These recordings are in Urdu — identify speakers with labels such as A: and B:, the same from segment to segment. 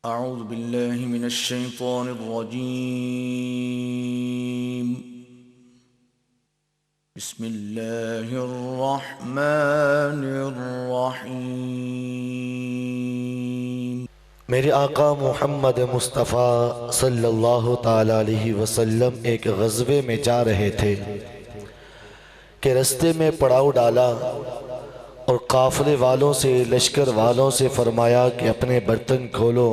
A: أعوذ بالله من الشيطان الرجيم. بسم الله الرحمن الرحيم.
B: میرے آقا محمد مصطفیٰ صلی اللہ تعالیٰ علیہ وسلم ایک غزوے میں جا رہے تھے کہ رستے میں پڑاؤ ڈالا اور قافلے والوں سے لشکر والوں سے فرمایا کہ اپنے برتن کھولو،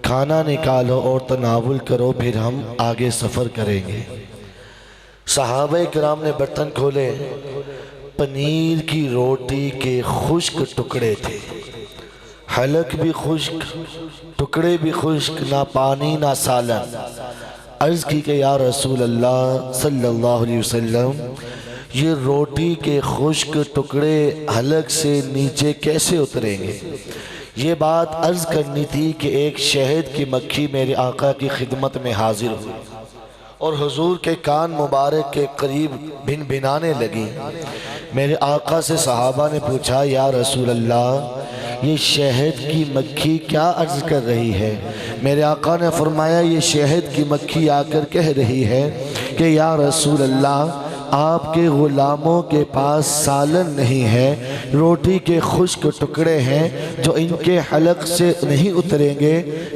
B: کھانا نکالو اور تناول کرو، پھر ہم آگے سفر کریں گے۔ صحابہ کرام نے برتن کھولے، پنیر کی روٹی کے خشک ٹکڑے تھے، حلق بھی خشک، ٹکڑے بھی خشک، نہ پانی نہ سالن۔ عرض کی کہ یا رسول اللہ صلی اللہ علیہ وسلم، یہ روٹی کے خشک ٹکڑے حلق سے نیچے کیسے اتریں گے؟ یہ بات عرض کرنی تھی کہ ایک شہد کی مکھی میرے آقا کی خدمت میں حاضر ہوئی اور حضور کے کان مبارک کے قریب بھن بھنانے لگی۔ میرے آقا سے صحابہ نے پوچھا یا رسول اللہ، یہ شہد کی مکھی کیا عرض کر رہی ہے؟ میرے آقا نے فرمایا یہ شہد کی مکھی آ کر کہہ رہی ہے کہ یا رسول اللہ، آپ کے غلاموں کے پاس سالن نہیں ہے، روٹی کے خشک ٹکڑے ہیں جو ان کے حلق سے نہیں اتریں گے۔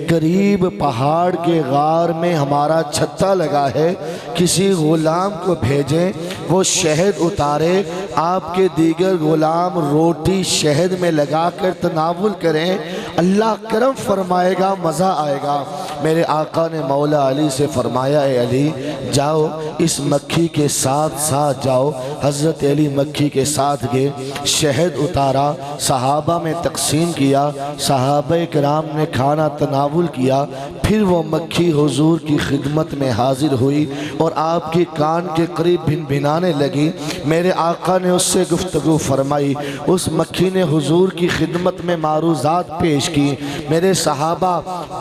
B: قریب پہاڑ کے غار میں ہمارا چھتا لگا ہے، کسی غلام کو بھیجیں، وہ شہد اتارے، آپ کے دیگر غلام روٹی شہد میں لگا کر تناول کریں، اللہ کرم فرمائے گا، مزہ آئے گا۔ میرے آقا نے مولا علی سے فرمایا اے علی، جاؤ اس مکھی کے ساتھ جاؤ۔ حضرت علی مکھی کے ساتھ گئے، شہد اتارا، صحابہ میں تقسیم کیا، صحابہ کرام نے کھانا تناول کیا، پھر وہ مکھی حضور کی خدمت میں حاضر ہوئی اور آپ کے کان کے قریب بھن بھنانے لگی۔ میرے آقا نے اس سے گفتگو فرمائی، اس مکھی نے حضور کی خدمت میں معروضات پیش کی۔ میرے صحابہ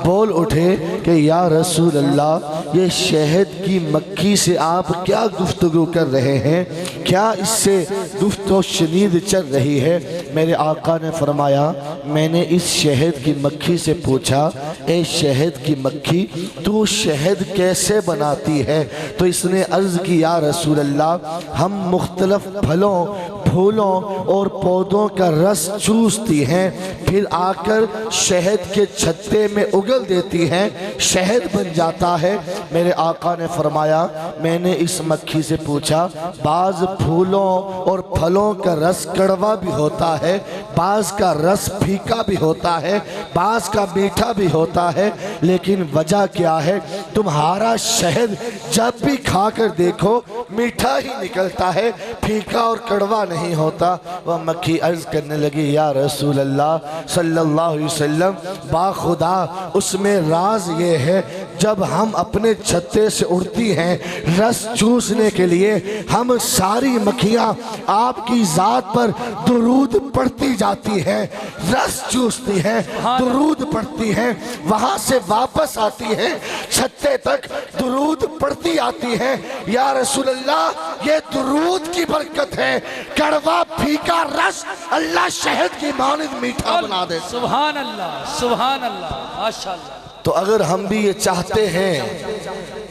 B: بول اٹھے کہ یا رسول اللہ، یہ شہد کی مکھی سے آپ کیا گفتگو کر رہے ہیں؟ کیا اس سے گفت و شنید چل رہی ہے؟ میرے آقا نے فرمایا میں نے اس شہد کی مکھی سے پوچھا اے شہد کی مکھی، تو شہد کیسے بناتی ہے؟ تو اس نے عرض کی یا رسول اللہ، ہم مختلف پھلوں، پھولوں اور پودوں کا رس چوستی ہیں، پھر آ کر شہد کے چھتے میں اگل دیتی ہیں، شہد بن جاتا ہے۔ میرے آقا نے فرمایا میں نے اس مکھی سے پوچھا بعض پھولوں اور پھلوں کا رس کڑوا بھی ہوتا ہے، بعض کا رس پھیکا بھی ہوتا ہے، بعض کا میٹھا بھی ہوتا ہے، لیکن وجہ کیا ہے؟ تمہارا شہد جب بھی کھا کر دیکھو میٹھا ہی نکلتا ہے، پھیکا اور کڑوا نہیں ہوتا۔ وہ مکھی عرض کرنے لگی یا رسول اللہ صلی اللہ علیہ وسلم، باخدا اس میں راز یہ ہے جب ہم اپنے چھتے سے اڑتی ہیں رس چوسنے کے لیے، ہم ساری مکھیاں آپ کی ذات پر درود پڑھتی جاتی ہیں، رس چوستی ہیں، درود پڑھتی ہیں، وہاں سے واپس آتی ہیں، چھتے تک درود پڑھتی آتی ہیں۔ یا رسول اللہ، یہ درود کی برکت ہے، کڑوا پھیکا رس اللہ شہد کی مانند میٹھا بنا دے۔
C: سبحان اللہ، سبحان اللہ، ماشاءاللہ۔
B: تو اگر ہم بھی یہ چاہتے ہیں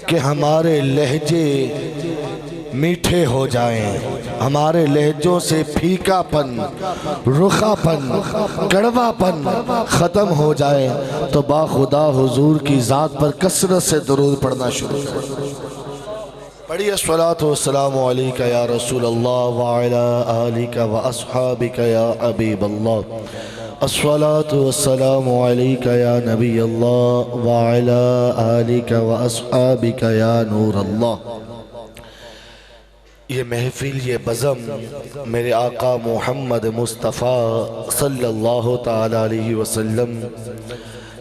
B: کہ ہمارے لہجے میٹھے ہو جائیں، ہمارے لہجوں سے پھیکا پن، رخا پن، کڑوا پن ختم ہو جائے، تو باخدا حضور کی ذات پر کثرت سے درود پڑھنا شروع کریں۔ پڑھیے الصلاۃ والسلام علیکہ یا رسول اللہ وعلی آلک واصحابک یا حبیب اللہ، الصلاۃ والسلام علیکہ یا نبی اللہ وعلی آلک واصحابک یا نور اللہ۔ یہ محفل، یہ بزم میرے آقا محمد مصطفیٰ صلی اللہ تعالیٰ علیہ وسلم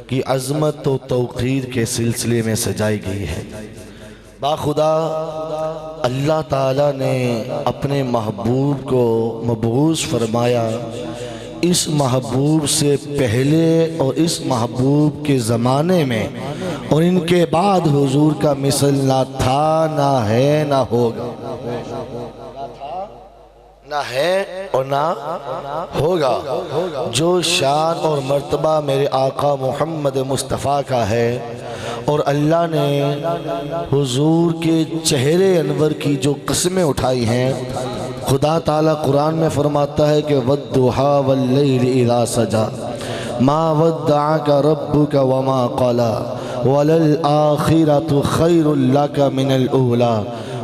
B: کی عظمت و توقیر کے سلسلے میں سجائی گئی ہے۔ باخدا اللہ تعالیٰ نے اپنے محبوب کو مبعوث فرمایا، اس محبوب سے پہلے اور اس محبوب کے زمانے میں اور ان کے بعد حضور کا مثل نہ تھا، نہ ہے، نہ ہوگا۔ نہ ہے اور نہ ہوگا۔ جو شان اور مرتبہ میرے آقا محمد مصطفیٰ کا ہے اور اللہ نے حضور کے چہرے انور کی جو قسمیں اٹھائی ہیں، خدا تعالیٰ قرآن میں فرماتا ہے کہ وَالضُّحَىٰ وَاللَّيْلِ إِذَا سَجَىٰ مَا وَدَّعَكَ رَبُّكَ وَمَا قَلَىٰ وَلَلْآخِرَةُ خَيْرٌ لَكَ مِنَ الْأُولَىٰ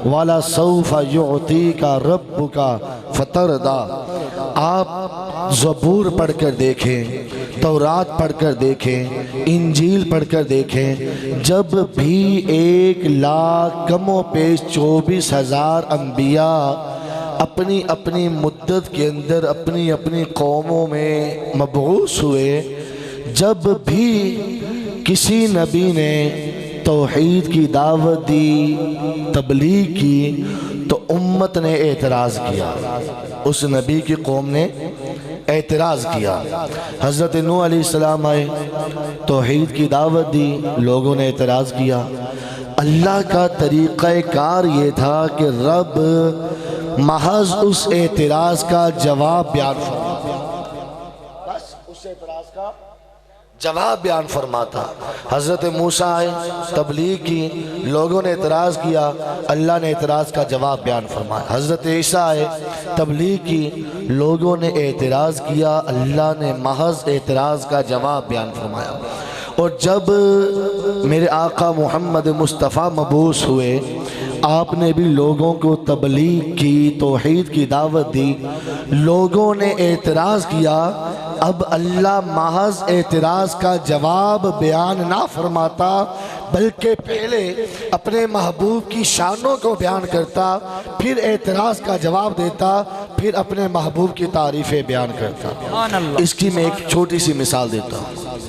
B: وَلَسَوْفَ يُعْطِيكَ رَبُّكَ فَتَرْضَىٰ۔ آپ زبور پڑھ کر دیکھیں، تورات پڑھ کر دیکھیں، انجیل پڑھ کر دیکھیں، جب بھی 1,00,000 کم و بیش 24,000 انبیاء اپنی اپنی مدت کے اندر اپنی اپنی قوموں میں مبعوث ہوئے، جب بھی کسی نبی نے توحید کی دعوت دی، تبلیغ کی، تو امت نے اعتراض کیا، اس نبی کی قوم نے اعتراض کیا۔ حضرت نوح علیہ السلام آئے، توحید کی دعوت دی، لوگوں نے اعتراض کیا۔ اللہ کا طریقہ کار یہ تھا کہ رب محض اس اعتراض کا جواب بیان فرماتا، بس اس اعتراض کا جواب بیان فرماتا۔ حضرت موسیٰ آئے، تبلیغ کی، لوگوں نے اعتراض کیا، اللہ نے اعتراض کا جواب بیان فرمایا۔ حضرت عیسیٰ آئے، تبلیغ کی، لوگوں نے اعتراض کیا، اللہ نے محض اعتراض کا جواب بیان فرمایا۔ اور جب میرے آقا محمد مصطفیٰ مبعوث ہوئے، آپ نے بھی لوگوں کو تبلیغ کی، توحید کی دعوت دی، لوگوں نے اعتراض کیا۔ اب اللہ محض اعتراض کا جواب بیان نہ فرماتا، بلکہ پہلے اپنے محبوب کی شانوں کو بیان کرتا، پھر اعتراض کا جواب دیتا، پھر اپنے محبوب کی تعریفیں بیان کرتا۔ اس کی میں ایک چھوٹی سی مثال دیتا ہوں۔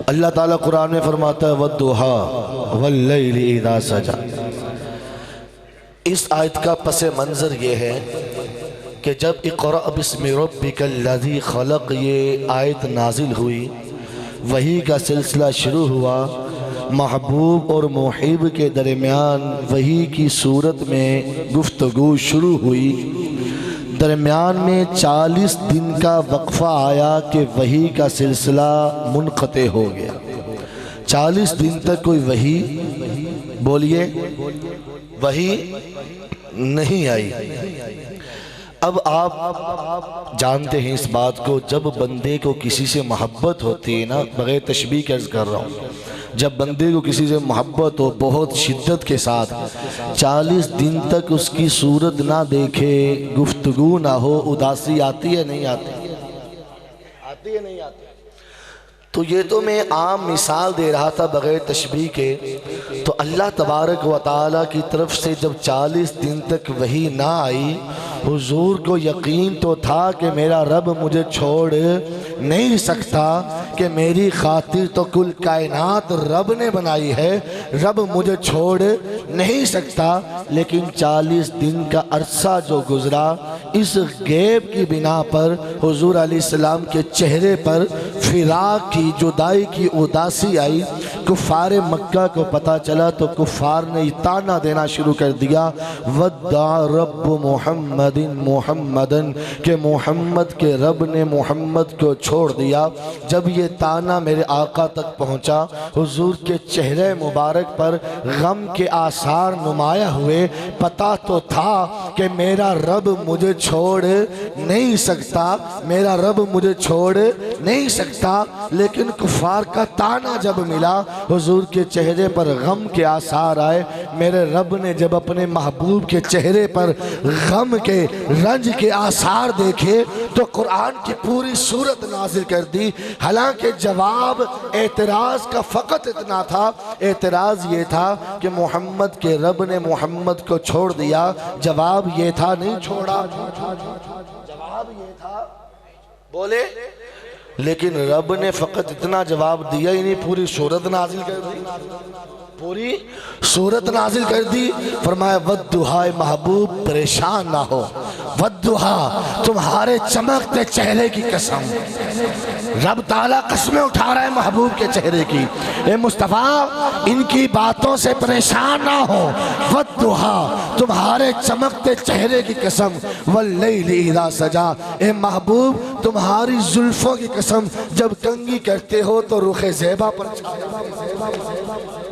B: اللہ تعالیٰ قرآن میں فرماتا ہے وَالضُّحَىٰ وَاللَّيْلِ إِذَا سَجَىٰ۔ اس آیت کا پس منظر یہ ہے کہ جب اقرأ بسم ربک الذی خلق یہ آیت نازل ہوئی، وحی کا سلسلہ شروع ہوا، محبوب اور محب کے درمیان وحی کی صورت میں گفتگو شروع ہوئی۔ درمیان میں 40 دن کا وقفہ آیا کہ وحی کا سلسلہ منقطع ہو گیا۔ 40 دن تک کوئی وحی، بولیے، وحی نہیں آئی۔ اب آپ جانتے ہیں اس بات کو، جب بندے کو کسی سے محبت ہوتی ہے نا، بغیر تشبیہ کے عرض کر رہا ہوں، جب بندے کو کسی سے محبت ہو بہت شدت کے ساتھ، 40 دن تک اس کی صورت نہ دیکھے، گفتگو نہ ہو، اداسی آتی ہے نہیں آتی؟ آتی ہے نہیں آتی؟ تو یہ تو میں عام مثال دے رہا تھا بغیر تشبیہ کے۔ تو اللہ تبارک و تعالیٰ کی طرف سے جب 40 دن تک وحی نہ آئی، حضور کو یقین تو تھا کہ میرا رب مجھے چھوڑ نہیں سکتا، کہ میری خاطر تو کل کائنات رب نے بنائی ہے، رب مجھے چھوڑ نہیں سکتا۔ لیکن 40 دن کا عرصہ جو گزرا، اس غیب کی بنا پر حضور علیہ السلام کے چہرے پر فراق کی، جدائی کی اداسی آئی۔ کفار مکہ کو پتہ چلا تو کفار نے تانا دینا شروع کر دیا، وَدَّعَ رَبُّ مُحَمَّدٍ مُحَمَّدًا، کہ محمد کے رب نے محمد کو چھوڑ دیا۔ جب یہ تانا میرے آقا تک پہنچا، حضور کے چہرے مبارک پر غم کے آثار نمایاں ہوئے۔ پتہ تو تھا کہ میرا رب مجھے چھوڑ نہیں سکتا، میرا رب مجھے چھوڑ نہیں سکتا، لیکن کفار کا تانا جب ملا، حضور کے چہرے پر غم کے آثار آئے۔ میرے رب نے جب اپنے محبوب کے چہرے پر غم کے، رنج کے آثار دیکھے تو قرآن کی پوری صورت نازل کر دی۔ حالانکہ جواب اعتراض کا فقط اتنا تھا، اعتراض یہ تھا کہ محمد کے رب نے محمد کو چھوڑ دیا، جواب یہ تھا نہیں چھوڑا، جواب یہ تھا، بولے، لیکن رب نے فقط اتنا جواب دیا ہی نہیں، پوری صورت نازل کر دی، پوری صورت نازل کر دی۔ فرمایا وَالضُّحَىٰ، محبوب پریشان نہ ہو، وَالضُّحَىٰ، تمہارے چمکتے چہرے کی قسم، رب تعالیٰ قسمیں اٹھا رہا ہے محبوب کے چہرے کی، اے مصطفیٰ ان کی باتوں سے پریشان نہ ہو، والضحیٰ تمہارے چمکتے چہرے کی قسم، واللیل اذا سجا اے محبوب تمہاری زلفوں کی قسم، جب کنگھی کرتے ہو تو رخ زیبا پر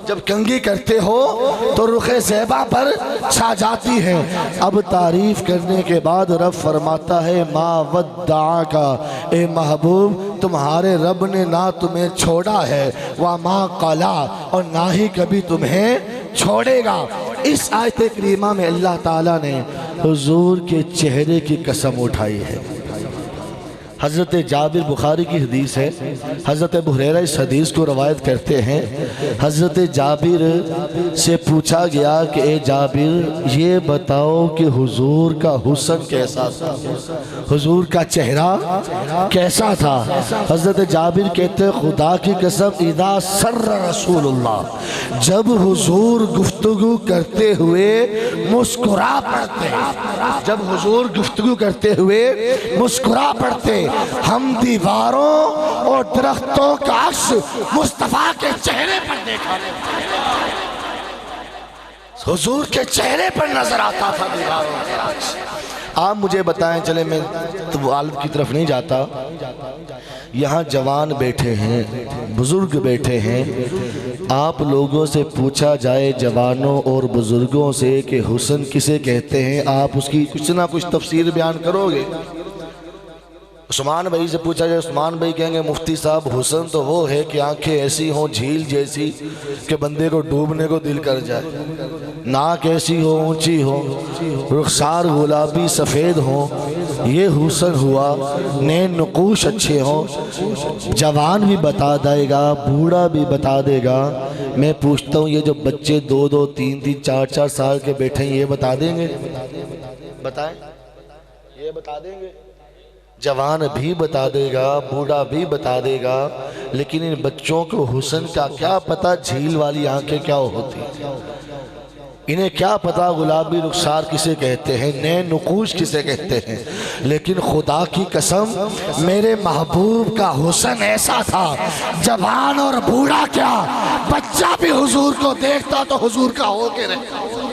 B: جب کنگھی کرتے ہو تو رخ زیبا پر چھا جاتی ہے۔ اب تعریف کرنے کے بعد رب فرماتا ہے ما ودعاک اے محبوب تمہارے رب نے نہ تمہیں چھوڑا ہے وما قلا اور نہ ہی کبھی تمہیں چھوڑے گا۔ اس آیت کریمہ میں اللہ تعالیٰ نے حضور کے چہرے کی قسم اٹھائی ہے۔ حضرت جابر بخاری کی حدیث ہے، حضرت ابو ہریرہ اس حدیث کو روایت کرتے ہیں۔ حضرت جابر سے پوچھا گیا کہ اے جابر یہ بتاؤ کہ حضور کا حسن کیسا تھا، حضور کا چہرہ کیسا تھا؟ حضرت جابر کہتے ہیں خدا کی قسم اذا سر رسول اللہ جب حضور گفتگو کرتے ہوئے مسکرا پڑتے، جب حضور گفتگو کرتے ہوئے مسکرا پڑتے ہم دیواروں اور درختوں کا عکس مصطفیٰ کے چہرے پر دیکھا، حضور کے چہرے پر نظر آتا تھا دیواروں کا عکس۔ آپ مجھے بتائیں، چلے میں تو عالم کی طرف نہیں جاتا، یہاں جوان بیٹھے ہیں، بزرگ بیٹھے ہیں، آپ لوگوں سے پوچھا جائے جوانوں اور بزرگوں سے کہ حسن کسے کہتے ہیں، آپ اس کی کچھ نہ کچھ تفسیر بیان کرو گے؟ عثمان بھائی سے پوچھا جائے، عثمان بھائی کہیں گے مفتی صاحب حسن تو وہ ہے کہ آنکھیں ایسی ہوں جھیل جیسی کہ بندے کو ڈوبنے کو دل کر جائے، ناک ایسی ہو اونچی ہو، رخسار گلابی سفید ہو، یہ حسن ہوا، نین نقوش اچھے ہوں۔ جوان بھی بتا دے گا، بوڑھا بھی بتا دے گا۔ میں پوچھتا ہوں یہ جو بچے 2-2 3-3 4-4 سال کے بیٹھے ہیں یہ بتا دیں گے؟ بتائیں، یہ بتا دیں گے؟ جوان بھی بتا دے گا، بوڑھا بھی بتا دے گا، لیکن ان بچوں کو حسن کا کیا پتا جھیل والی آنکھیں کیا ہوتی، انہیں کیا پتا گلابی رخسار کسے کہتے ہیں، نین نقوش کسے کہتے ہیں۔ لیکن خدا کی قسم میرے محبوب کا حسن ایسا تھا، جوان اور بوڑھا کیا بچہ بھی حضور کو دیکھتا تو حضور کا ہو کے رہتا۔